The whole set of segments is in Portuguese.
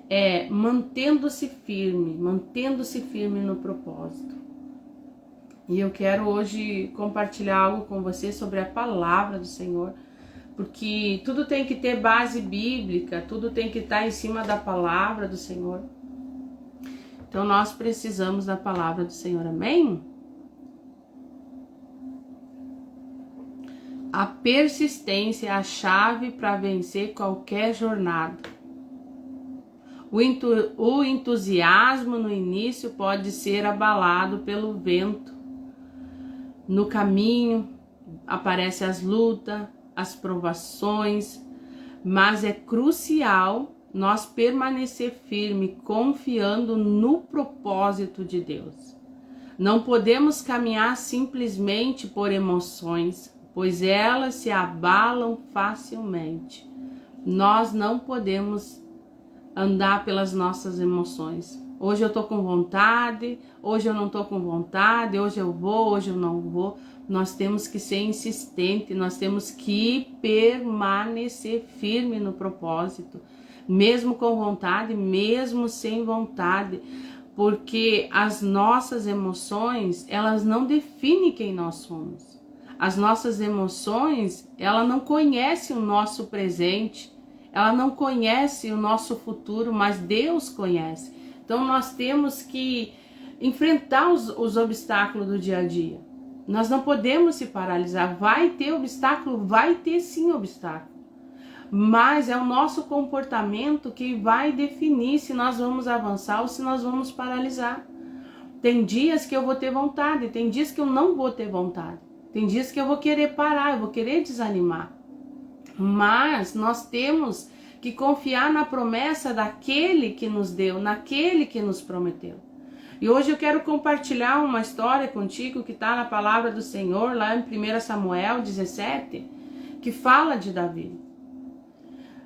é mantendo-se firme no propósito. E eu quero hoje compartilhar algo com você sobre a palavra do Senhor, porque tudo tem que ter base bíblica, tudo tem que estar em cima da palavra do Senhor. Então nós precisamos da palavra do Senhor, amém? A persistência é a chave para vencer qualquer jornada. O entusiasmo no início pode ser abalado pelo vento. No caminho aparecem as lutas, as provações, mas é crucial nós permanecer firme, confiando no propósito de Deus. Não podemos caminhar simplesmente por emoções, pois elas se abalam facilmente. Nós não podemos andar pelas nossas emoções. Hoje eu tô com vontade, hoje eu não tô com vontade, hoje eu vou, hoje eu não vou. Nós temos que ser insistente, nós temos que permanecer firme no propósito, mesmo com vontade, mesmo sem vontade, porque as nossas emoções, elas não definem quem nós somos. As nossas emoções, ela não conhece o nosso presente, ela não conhece o nosso futuro, mas Deus conhece. Então nós temos que enfrentar os obstáculos do dia a dia. Nós não podemos se paralisar. Vai ter obstáculo? Vai ter sim obstáculo. Mas é o nosso comportamento que vai definir se nós vamos avançar ou se nós vamos paralisar. Tem dias que eu vou ter vontade, tem dias que eu não vou ter vontade. Tem dias que eu vou querer parar, eu vou querer desanimar. Mas nós temos que confiar na promessa daquele que nos deu, naquele que nos prometeu. E hoje eu quero compartilhar uma história contigo que está na palavra do Senhor, lá em 1 Samuel 17, que fala de Davi.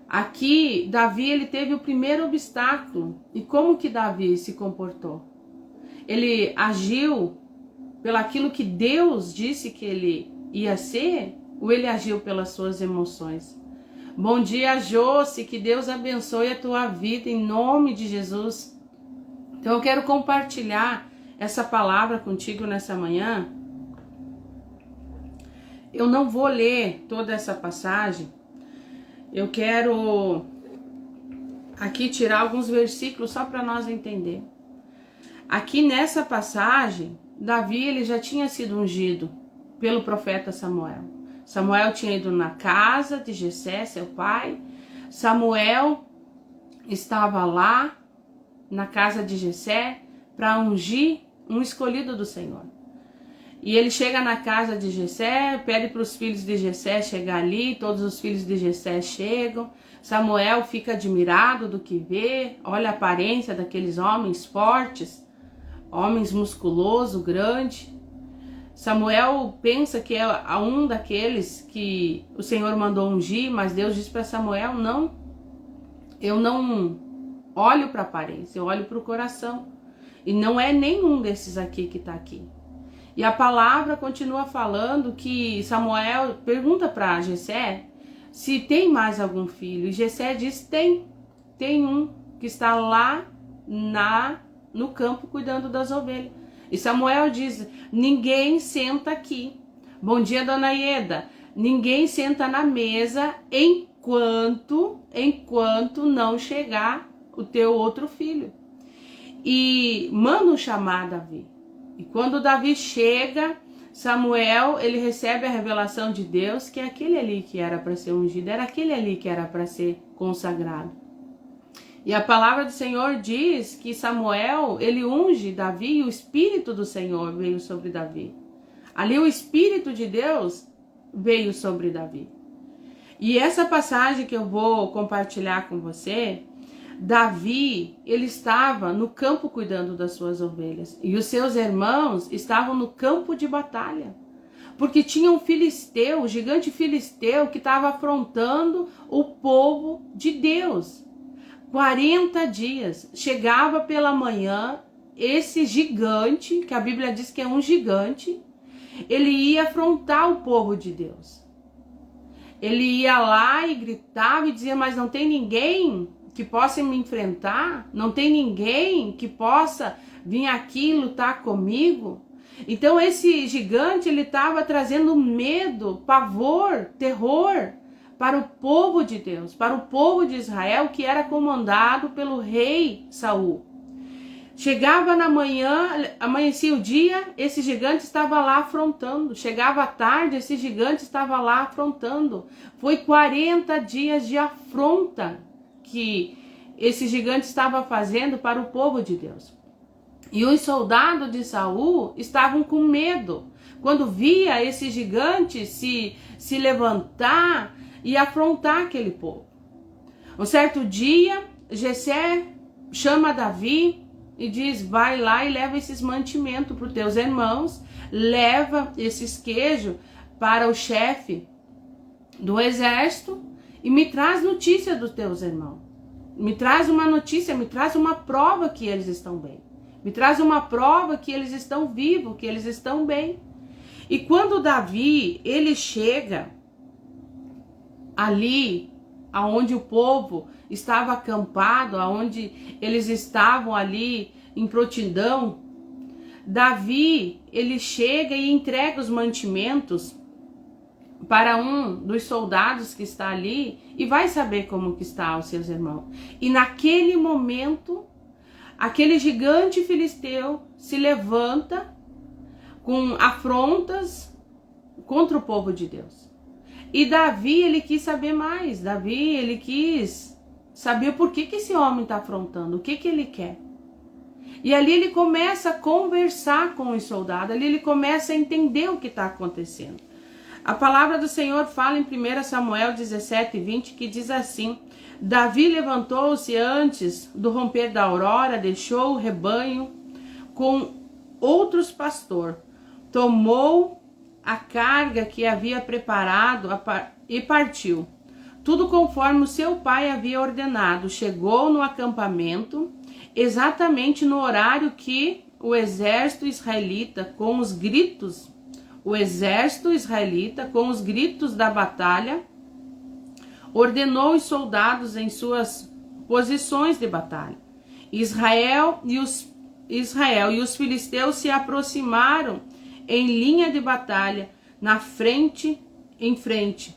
Aqui, Davi, ele teve o primeiro obstáculo. E como que Davi se comportou? Ele agiu pelaquilo que Deus disse que ele ia ser, ou ele agiu pelas suas emoções? Bom dia, Josi, que Deus abençoe a tua vida em nome de Jesus. Então eu quero compartilhar essa palavra contigo nessa manhã. Eu não vou ler toda essa passagem. Eu quero aqui tirar alguns versículos só para nós entender. Aqui nessa passagem, Davi ele já tinha sido ungido pelo profeta Samuel. Samuel tinha ido na casa de Jessé, seu pai. Samuel estava lá na casa de Jessé para ungir um escolhido do Senhor. E ele chega na casa de Jessé, pede para os filhos de Jessé chegar ali, todos os filhos de Jessé chegam. Samuel fica admirado do que vê, olha a aparência daqueles homens fortes, homens musculosos, grandes. Samuel pensa que é um daqueles que o Senhor mandou ungir, mas Deus disse para Samuel, não, eu não olho para a aparência, eu olho para o coração. E não é nenhum desses aqui que está aqui. E a palavra continua falando que Samuel pergunta para Jessé se tem mais algum filho. E Jessé diz, tem um que está lá no campo cuidando das ovelhas. E Samuel diz, ninguém senta aqui. Bom dia, dona Ieda. Ninguém senta na mesa enquanto não chegar o teu outro filho. E manda chamar Davi. E quando Davi chega, Samuel, ele recebe a revelação de Deus que é aquele ali que era para ser ungido, era aquele ali que era para ser consagrado. E a palavra do Senhor diz que Samuel, ele unge Davi e o Espírito do Senhor veio sobre Davi. Ali o Espírito de Deus veio sobre Davi. E essa passagem que eu vou compartilhar com você, Davi, ele estava no campo cuidando das suas ovelhas. E os seus irmãos estavam no campo de batalha. Porque tinha um filisteu, um gigante filisteu, que estava afrontando o povo de Deus. 40 dias, chegava pela manhã, esse gigante, que a Bíblia diz que é um gigante, ele ia afrontar o povo de Deus. Ele ia lá e gritava e dizia, mas não tem ninguém que possa me enfrentar? Não tem ninguém que possa vir aqui lutar comigo? Então esse gigante, ele estava trazendo medo, pavor, terror para o povo de Deus, para o povo de Israel, que era comandado pelo rei Saul. Chegava na manhã, amanhecia o dia, esse gigante estava lá afrontando. Chegava à tarde, esse gigante estava lá afrontando. Foi 40 dias de afronta que esse gigante estava fazendo para o povo de Deus. E os soldados de Saul estavam com medo quando via esse gigante se levantar e afrontar aquele povo. Um certo dia, Jessé chama Davi e diz: vai lá e leva esses mantimentos para os teus irmãos, leva esses queijos para o chefe do exército e me traz notícia dos teus irmãos. Me traz uma notícia, me traz uma prova que eles estão bem. Me traz uma prova que eles estão vivos, que eles estão bem. E quando Davi, ele chega ali, aonde o povo estava acampado, aonde eles estavam ali em prontidão, Davi, ele chega e entrega os mantimentos para um dos soldados que está ali e vai saber como que está os seus irmãos. E naquele momento, aquele gigante filisteu se levanta com afrontas contra o povo de Deus. E Davi, ele quis saber mais. Davi, ele quis saber por que esse homem está afrontando, o que ele quer. E ali ele começa a conversar com os soldados, ali ele começa a entender o que está acontecendo. A palavra do Senhor fala em 1 Samuel 17:20, que diz assim: Davi levantou-se antes do romper da aurora, deixou o rebanho com outros pastores, tomou a carga que havia preparado e partiu. Tudo conforme o seu pai havia ordenado. Chegou no acampamento exatamente no horário que o exército israelita com os gritos da batalha ordenou os soldados em suas posições de batalha. Israel e os filisteus se aproximaram em linha de batalha, em frente.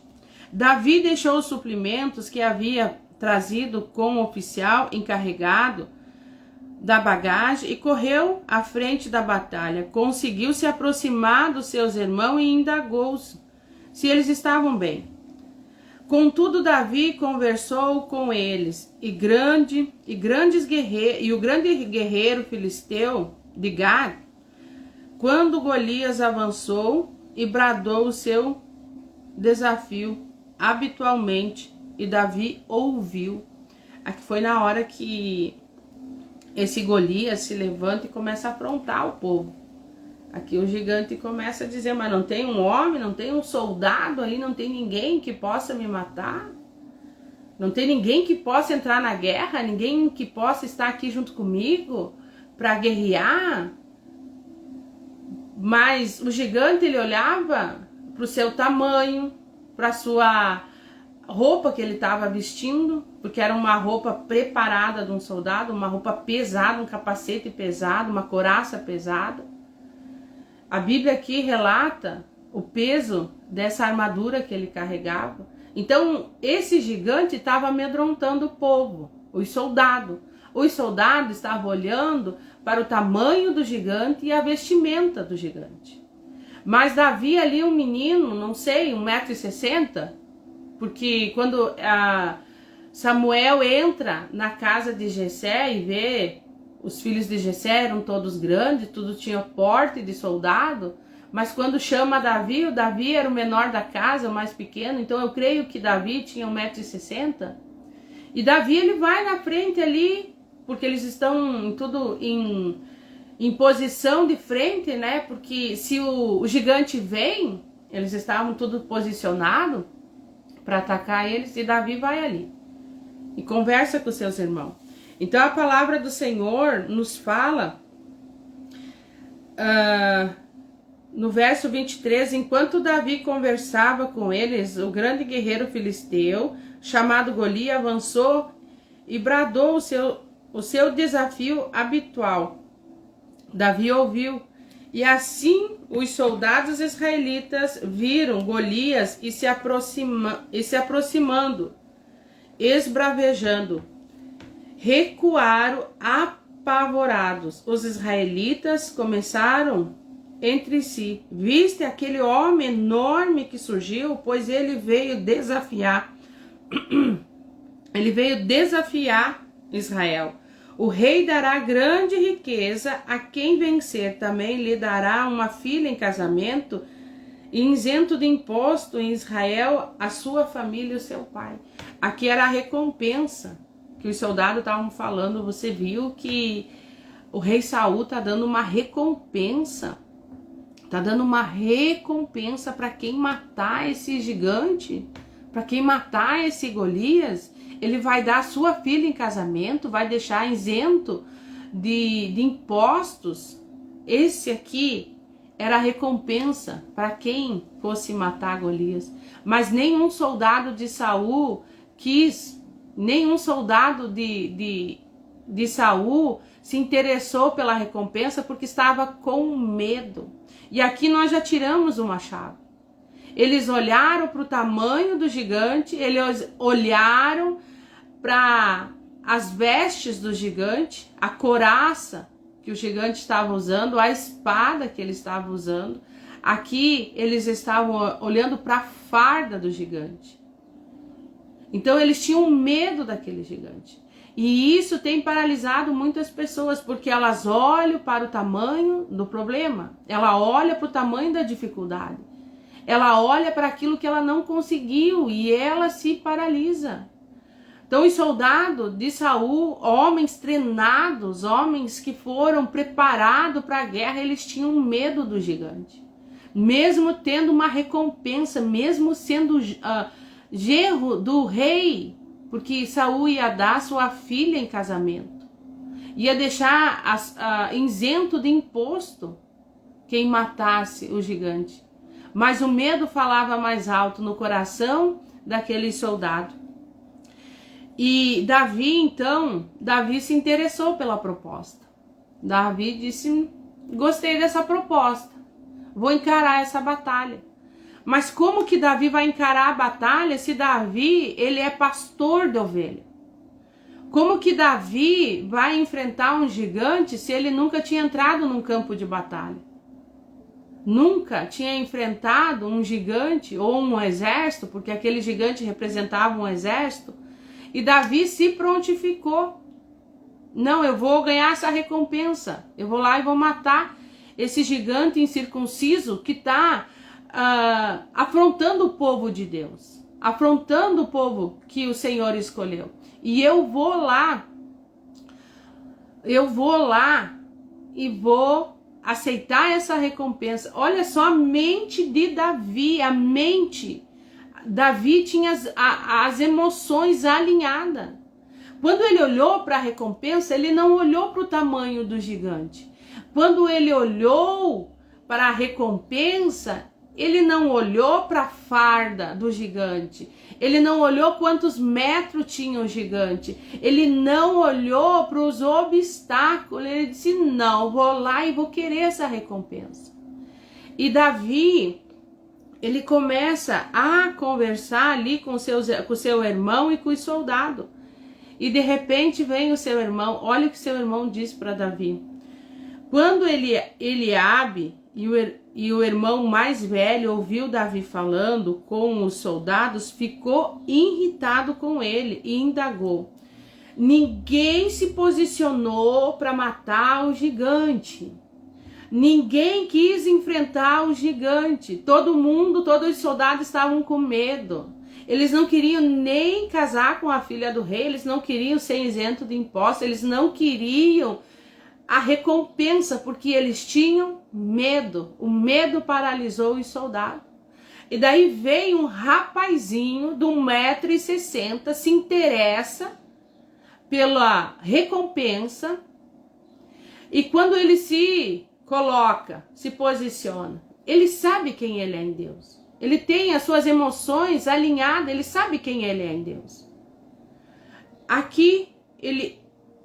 Davi deixou os suprimentos que havia trazido com o oficial encarregado da bagagem e correu à frente da batalha. Conseguiu se aproximar dos seus irmãos e indagou-os se eles estavam bem. Contudo, Davi conversou com eles, e o grande guerreiro filisteu de Gad, quando Golias avançou e bradou o seu desafio habitualmente, e Davi ouviu. Aqui foi na hora que esse Golias se levanta e começa a afrontar o povo. Aqui o gigante começa a dizer: mas não tem um homem, não tem um soldado ali, não tem ninguém que possa me matar? Não tem ninguém que possa entrar na guerra? Ninguém que possa estar aqui junto comigo para guerrear? Mas o gigante, ele olhava para o seu tamanho, para a sua roupa que ele estava vestindo, porque era uma roupa preparada de um soldado, uma roupa pesada, um capacete pesado, uma couraça pesada. A Bíblia aqui relata o peso dessa armadura que ele carregava. Então, esse gigante estava amedrontando o povo, os soldados. Os soldados estavam olhando para o tamanho do gigante e a vestimenta do gigante. Mas Davi ali, um menino, não sei, 1,60 m, porque quando Samuel entra na casa de Jessé e vê os filhos de Jessé eram todos grandes, tudo tinha porte de soldado, mas quando chama Davi, o Davi era o menor da casa, o mais pequeno, então eu creio que Davi tinha 1,60 m. E Davi, ele vai na frente ali, porque eles estão tudo em posição de frente, né? Porque se o gigante vem, eles estavam tudo posicionado para atacar eles, e Davi vai ali e conversa com seus irmãos. Então a palavra do Senhor nos fala no verso 23, enquanto Davi conversava com eles, o grande guerreiro filisteu, chamado Golias, avançou e bradou o seu desafio habitual. Davi ouviu, e assim os soldados israelitas viram Golias e se aproximando, esbravejando. Recuaram apavorados. Os israelitas começaram entre si: viste aquele homem enorme que surgiu? Pois ele veio desafiar. Ele veio desafiar Israel. O rei dará grande riqueza a quem vencer. Também lhe dará uma filha em casamento, e isento de imposto em Israel a sua família e o seu pai. Aqui era a recompensa que os soldados estavam falando. Você viu que o rei Saul está dando uma recompensa. Está dando uma recompensa para quem matar esse gigante, para quem matar esse Golias. Ele vai dar a sua filha em casamento, vai deixar isento de impostos. Esse aqui era a recompensa para quem fosse matar Golias. Mas nenhum soldado de Saul quis, nenhum soldado de Saul se interessou pela recompensa porque estava com medo. E aqui nós já tiramos uma chave. Eles olharam para o tamanho do gigante, eles olharam para as vestes do gigante, a couraça que o gigante estava usando, a espada que ele estava usando. Aqui eles estavam olhando para a farda do gigante. Então eles tinham medo daquele gigante. E isso tem paralisado muitas pessoas, porque elas olham para o tamanho do problema, ela olha para o tamanho da dificuldade, ela olha para aquilo que ela não conseguiu e ela se paralisa. Então os soldados de Saul, homens treinados, homens que foram preparados para a guerra, eles tinham medo do gigante. Mesmo tendo uma recompensa, mesmo sendo genro do rei, porque Saul ia dar sua filha em casamento, ia deixar isento de imposto quem matasse o gigante. Mas o medo falava mais alto no coração daquele soldado. E Davi se interessou pela proposta. Davi disse: gostei dessa proposta, vou encarar essa batalha. Mas como que Davi vai encarar a batalha se Davi, ele é pastor de ovelha? Como que Davi vai enfrentar um gigante se ele nunca tinha entrado num campo de batalha? Nunca tinha enfrentado um gigante ou um exército, porque aquele gigante representava um exército. E Davi se prontificou. Não, eu vou ganhar essa recompensa. Eu vou lá e vou matar esse gigante incircunciso que está afrontando o povo de Deus, afrontando o povo que o Senhor escolheu. E eu vou lá e vou aceitar essa recompensa. Olha só a mente de Davi, Davi tinha as emoções alinhadas. Quando ele olhou para a recompensa, ele não olhou para o tamanho do gigante. Quando ele olhou para a recompensa, ele não olhou para a farda do gigante. Ele não olhou quantos metros tinha o gigante. Ele não olhou para os obstáculos. Ele disse: não, vou lá e vou querer essa recompensa. E Davi, ele começa a conversar ali com o seu irmão e com os soldados. E de repente vem o seu irmão. Olha o que seu irmão diz para Davi. Quando Eliabe e o irmão mais velho ouviu Davi falando com os soldados, ficou irritado com ele e indagou: ninguém se posicionou para matar o gigante. Ninguém quis enfrentar o gigante. Todos os soldados estavam com medo. Eles não queriam nem casar com a filha do rei, eles não queriam ser isento de impostos, eles não queriam a recompensa, porque eles tinham medo. O medo paralisou os soldados. E daí veio um rapazinho de 1,60 m, se interessa pela recompensa, e quando ele se coloca, se posiciona, ele sabe quem ele é em Deus. Ele tem as suas emoções alinhadas, ele sabe quem ele é em Deus. Aqui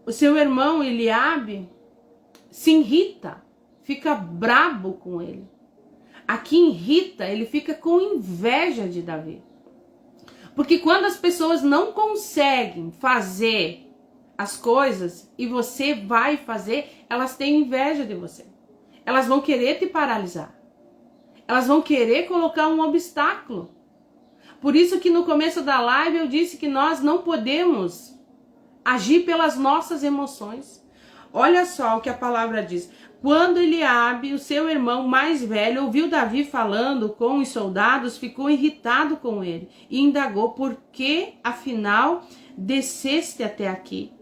o seu irmão Eliabe se irrita, fica brabo com ele. Aqui irrita, ele fica com inveja de Davi. Porque quando as pessoas não conseguem fazer as coisas e você vai fazer, elas têm inveja de você. Elas vão querer te paralisar. Elas vão querer colocar um obstáculo. Por isso que no começo da live eu disse que nós não podemos agir pelas nossas emoções. Olha só o que a palavra diz. Quando Eliabe, o seu irmão mais velho, ouviu Davi falando com os soldados, ficou irritado com ele e indagou: por que, afinal, desceste até aqui?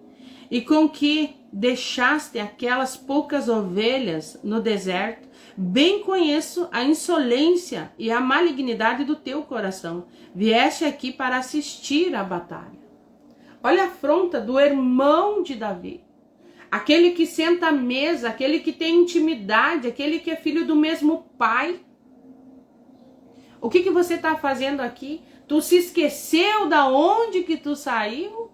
E com que deixaste aquelas poucas ovelhas no deserto? Bem conheço a insolência e a malignidade do teu coração. Vieste aqui para assistir à batalha. Olha a afronta do irmão de Davi. Aquele que senta à mesa, aquele que tem intimidade, aquele que é filho do mesmo pai. O que você está fazendo aqui? Tu se esqueceu da onde que tu saiu?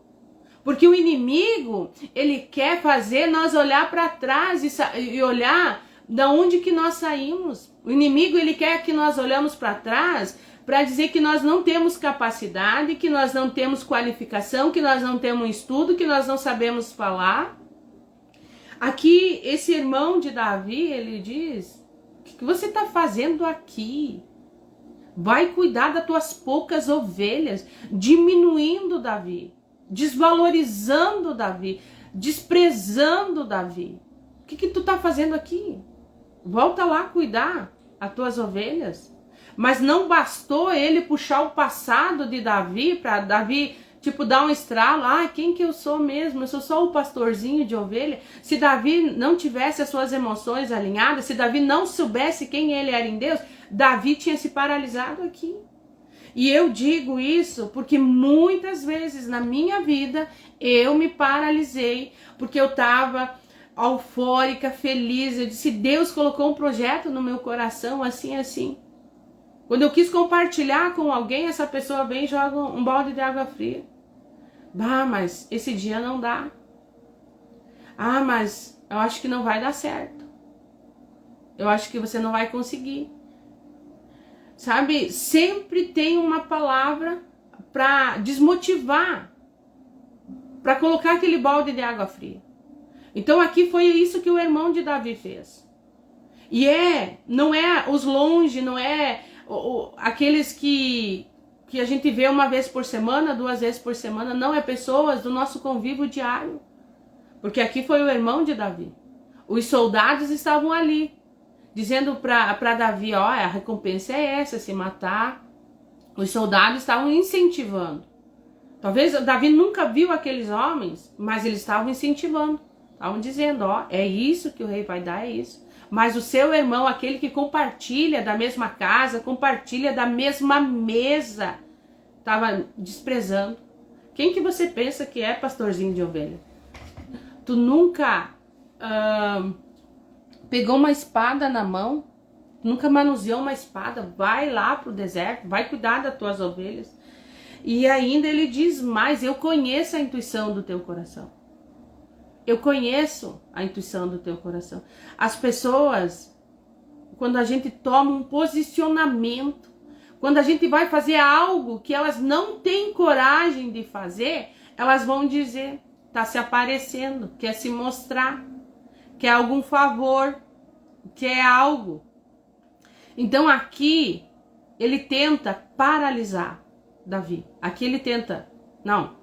Porque o inimigo, ele quer fazer nós olhar para trás e olhar da onde que nós saímos. O inimigo, ele quer que nós olhamos para trás para dizer que nós não temos capacidade, que nós não temos qualificação, que nós não temos estudo, que nós não sabemos falar. Aqui, esse irmão de Davi, ele diz: o que você está fazendo aqui? Vai cuidar das tuas poucas ovelhas, diminuindo Davi, desvalorizando Davi, desprezando Davi. O que tu está fazendo aqui? Volta lá cuidar as tuas ovelhas. Mas não bastou ele puxar o passado de Davi para Davi, tipo, dar um estralo. Ah, quem que eu sou mesmo? Eu sou só o pastorzinho de ovelha. Se Davi não tivesse as suas emoções alinhadas, se Davi não soubesse quem ele era em Deus, Davi tinha se paralisado aqui. E eu digo isso porque muitas vezes na minha vida eu me paralisei, porque eu estava eufórica, feliz. Eu disse: Deus colocou um projeto no meu coração, assim, assim. Quando eu quis compartilhar com alguém, essa pessoa vem e joga um balde de água fria. Ah, mas esse dia não dá. Ah, mas eu acho que não vai dar certo. Eu acho que você não vai conseguir. Sabe, sempre tem uma palavra para desmotivar, para colocar aquele balde de água fria. Então aqui foi isso que o irmão de Davi fez. E não é os longe, não é aqueles que a gente vê uma vez por semana, 2 vezes por semana, não, é pessoas do nosso convívio diário. Porque aqui foi o irmão de Davi. Os soldados estavam ali, dizendo para Davi: ó, a recompensa é essa, se matar. Os soldados estavam incentivando. Talvez Davi nunca viu aqueles homens, mas eles estavam incentivando. Estavam dizendo: ó, é isso que o rei vai dar, é isso. Mas o seu irmão, aquele que compartilha da mesma casa, compartilha da mesma mesa, estava desprezando. Quem que você pensa que é pastorzinho de ovelha? Tu nunca pegou uma espada na mão? Nunca manuseou uma espada? Vai lá pro deserto, vai cuidar das tuas ovelhas. E ainda ele diz mais: eu conheço a intuição do teu coração. Eu conheço a intuição do teu coração. As pessoas, quando a gente toma um posicionamento, quando a gente vai fazer algo que elas não têm coragem de fazer, elas vão dizer: tá se aparecendo, quer se mostrar, quer algum favor, quer algo. Então aqui ele tenta paralisar Davi. Aqui ele tenta, não.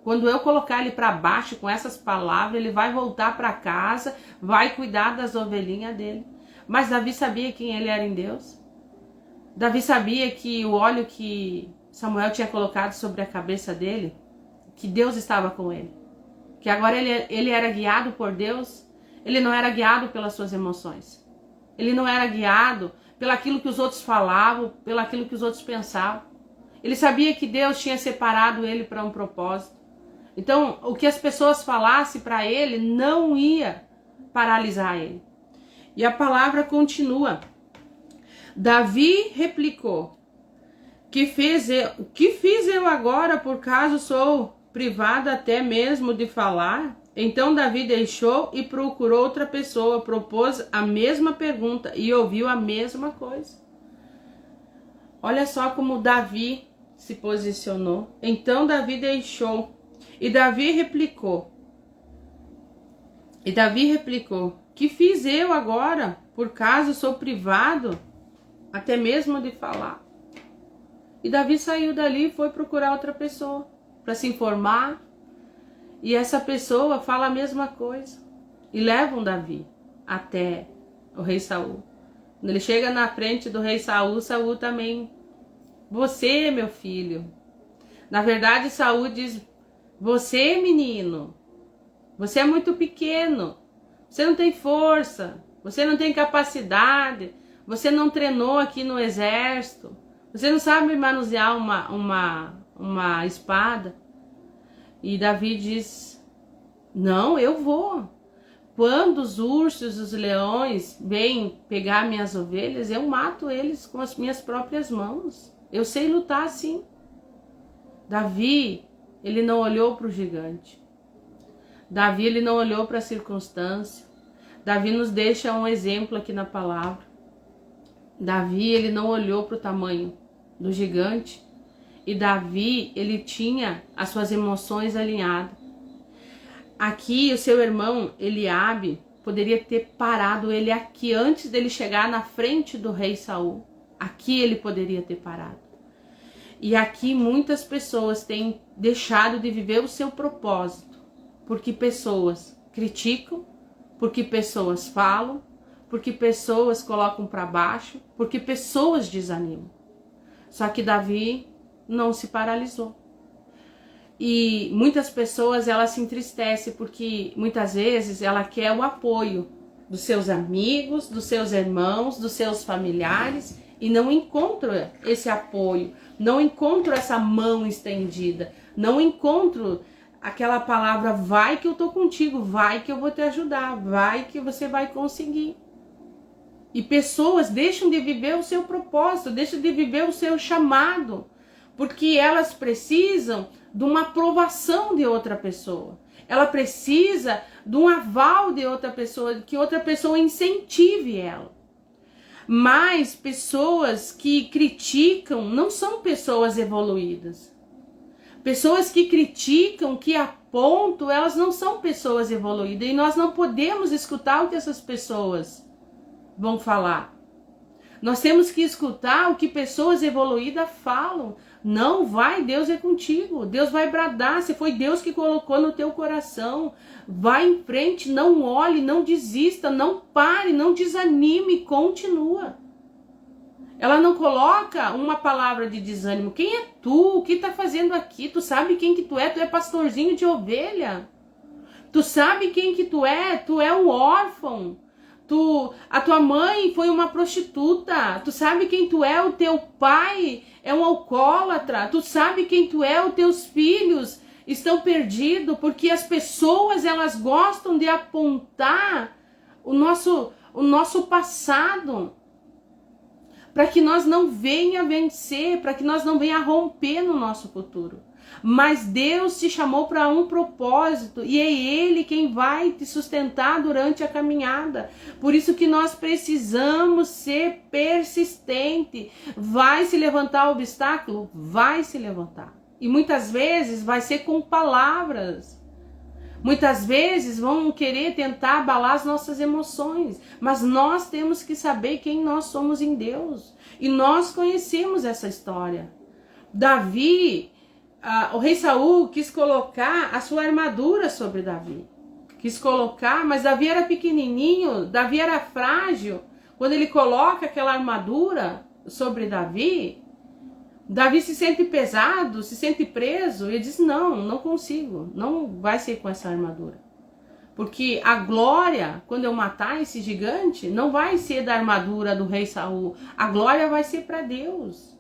Quando eu colocar ele para baixo com essas palavras, ele vai voltar para casa, vai cuidar das ovelhinhas dele. Mas Davi sabia quem ele era em Deus. Davi sabia que o óleo que Samuel tinha colocado sobre a cabeça dele, que Deus estava com ele. Que agora ele era guiado por Deus, ele não era guiado pelas suas emoções. Ele não era guiado pelaquilo que os outros falavam, pelaquilo que os outros pensavam. Ele sabia que Deus tinha separado ele para um propósito. Então, o que as pessoas falassem para ele não ia paralisar ele. E a palavra continua. Davi replicou: que fiz eu agora, por caso sou privado até mesmo de falar. Então Davi deixou e procurou outra pessoa, propôs a mesma pergunta e ouviu a mesma coisa. Olha só como Davi se posicionou. Então Davi deixou e Davi replicou. Que fiz eu agora? Por caso sou privado até mesmo de falar. E Davi saiu dali e foi procurar outra pessoa para se informar. E essa pessoa fala a mesma coisa. E levam Davi até o rei Saul. Quando ele chega na frente do rei Saul, Saul também: você, meu filho. Na verdade, Saul diz: você, menino, você é muito pequeno. Você não tem força. Você não tem capacidade. Você não treinou aqui no exército. Você não sabe manusear uma espada. E Davi diz: não, eu vou. Quando os ursos, os leões vêm pegar minhas ovelhas, eu mato eles com as minhas próprias mãos. Eu sei lutar assim. Davi, ele não olhou para o gigante. Davi, ele não olhou para a circunstância. Davi nos deixa um exemplo aqui na palavra. Davi, ele não olhou para o tamanho do gigante. E Davi, ele tinha as suas emoções alinhadas. Aqui, o seu irmão Eliabe poderia ter parado ele aqui antes dele chegar na frente do rei Saul. Aqui ele poderia ter parado. E aqui muitas pessoas têm deixado de viver o seu propósito, porque pessoas criticam, porque pessoas falam, porque pessoas colocam para baixo, porque pessoas desanimam. Só que Davi não se paralisou. E muitas pessoas, elas se entristecem porque muitas vezes ela quer o apoio dos seus amigos, dos seus irmãos, dos seus familiares e não encontra esse apoio, não encontra essa mão estendida, não encontro aquela palavra: vai que eu tô contigo, vai que eu vou te ajudar, vai que você vai conseguir. E pessoas deixam de viver o seu propósito, deixam de viver o seu chamado, porque elas precisam de uma aprovação de outra pessoa. Ela precisa de um aval de outra pessoa, que outra pessoa incentive ela. Mas pessoas que criticam não são pessoas evoluídas. Pessoas que criticam, que apontam, elas não são pessoas evoluídas. E nós não podemos escutar o que essas pessoas vão falar. Nós temos que escutar o que pessoas evoluídas falam. Não, vai, Deus é contigo. Deus vai bradar, se foi Deus que colocou no teu coração. Vai em frente, não olhe, não desista, não pare, não desanime, continua. Ela não coloca uma palavra de desânimo. Quem é tu? O que tá fazendo aqui? Tu sabe quem que tu é? Tu é pastorzinho de ovelha. Tu sabe quem que tu é? Tu é um órfão. A tua mãe foi uma prostituta. Tu sabe quem tu é? O teu pai é um alcoólatra. Tu sabe quem tu é? Os teus filhos estão perdidos, porque as pessoas, elas gostam de apontar o nosso passado, para que nós não venha vencer, para que nós não venha romper no nosso futuro. Mas Deus te chamou para um propósito e é Ele quem vai te sustentar durante a caminhada. Por isso que nós precisamos ser persistente. Vai se levantar o obstáculo? Vai se levantar. E muitas vezes vai ser com palavras. Muitas vezes vão querer tentar abalar as nossas emoções. Mas nós temos que saber quem nós somos em Deus. E nós conhecemos essa história. Davi... o rei Saul quis colocar a sua armadura sobre Davi. Quis colocar, mas Davi era pequenininho, Davi era frágil. Quando ele coloca aquela armadura sobre Davi, Davi se sente pesado, se sente preso. E diz: não consigo, não vai ser com essa armadura. Porque a glória, quando eu matar esse gigante, não vai ser da armadura do rei Saul. A glória vai ser para Deus.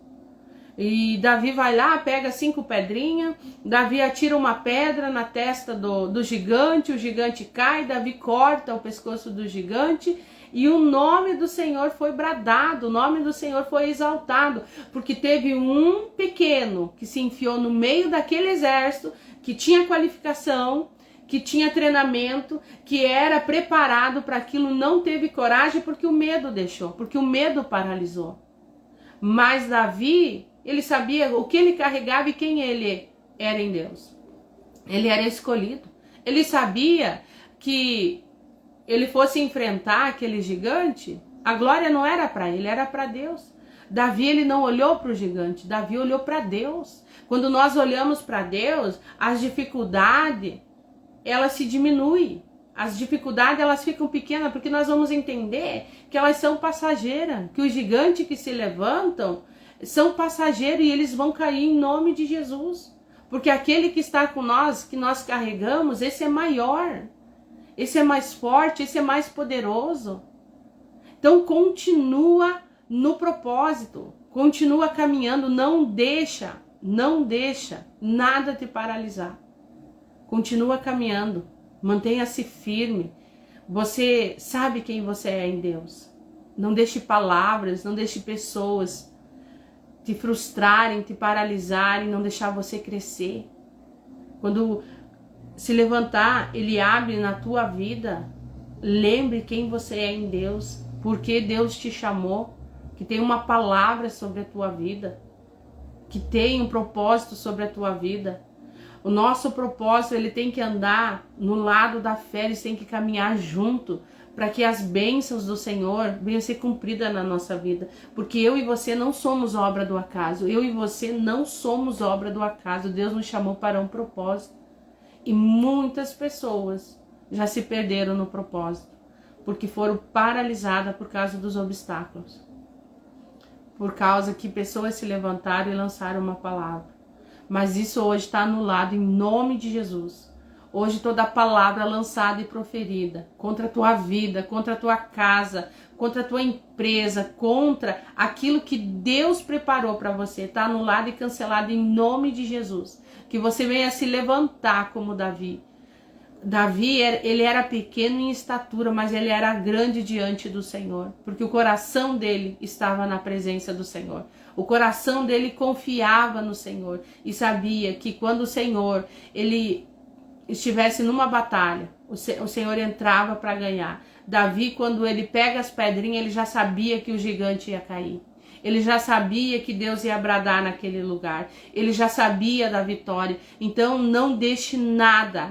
E Davi vai lá, pega 5 pedrinhas, Davi atira uma pedra na testa do gigante, o gigante cai, Davi corta o pescoço do gigante e o nome do Senhor foi bradado, o nome do Senhor foi exaltado, porque teve um pequeno que se enfiou no meio daquele exército, que tinha qualificação, que tinha treinamento, que era preparado para aquilo, não teve coragem porque o medo deixou, porque o medo paralisou. Mas Davi, ele sabia o que ele carregava e quem ele era em Deus. Ele era escolhido. Ele sabia que ele fosse enfrentar aquele gigante, a glória não era para ele, era para Deus. Davi, ele não olhou para o gigante, Davi olhou para Deus. Quando nós olhamos para Deus, as dificuldades, elas se diminuem. As dificuldades, elas ficam pequenas, porque nós vamos entender que elas são passageiras, que os gigantes que se levantam são passageiros e eles vão cair em nome de Jesus. Porque aquele que está com nós, que nós carregamos, esse é maior, esse é mais forte, esse é mais poderoso. Então continua no propósito, continua caminhando, não deixa nada te paralisar. Continua caminhando, mantenha-se firme. Você sabe quem você é em Deus. Não deixe palavras, não deixe pessoas te frustrarem, te paralisarem, não deixar você crescer. Quando se levantar, ele abre na tua vida, lembre quem você é em Deus, porque Deus te chamou, que tem uma palavra sobre a tua vida, que tem um propósito sobre a tua vida. O nosso propósito, ele tem que andar no lado da fé, eles têm que caminhar junto, para que as bênçãos do Senhor venham a ser cumpridas na nossa vida. Porque eu e você não somos obra do acaso, eu e você não somos obra do acaso, Deus nos chamou para um propósito. E muitas pessoas já se perderam no propósito, porque foram paralisadas por causa dos obstáculos. Por causa que pessoas se levantaram e lançaram uma palavra. Mas isso hoje está anulado em nome de Jesus. Hoje toda palavra lançada e proferida contra a tua vida, contra a tua casa, contra a tua empresa, contra aquilo que Deus preparou para você, está anulado e cancelado em nome de Jesus. Que você venha se levantar como Davi. Davi, ele era pequeno em estatura, mas ele era grande diante do Senhor, porque o coração dele estava na presença do Senhor. O coração dele confiava no Senhor e sabia que quando o Senhor, ele estivesse numa batalha, o Senhor entrava para ganhar. Davi, quando ele pega as pedrinhas, ele já sabia que o gigante ia cair. Ele já sabia que Deus ia bradar naquele lugar. Ele já sabia da vitória. Então não deixe nada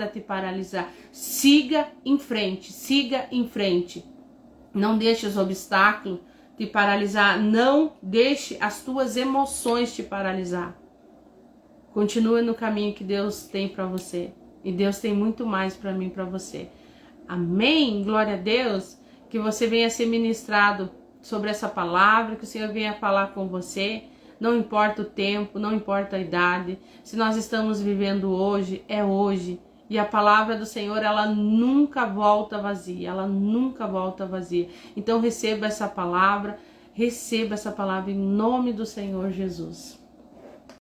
te paralisar. Siga em frente, siga em frente. Não deixe os obstáculos te paralisar. Não deixe as tuas emoções te paralisar. Continue no caminho que Deus tem para você. E Deus tem muito mais para mim e para você. Amém? Glória a Deus. Que você venha ser ministrado sobre essa palavra, que o Senhor venha falar com você. Não importa o tempo, não importa a idade. Se nós estamos vivendo hoje, é hoje. E a palavra do Senhor, ela nunca volta vazia. Ela nunca volta vazia. Então receba essa palavra em nome do Senhor Jesus.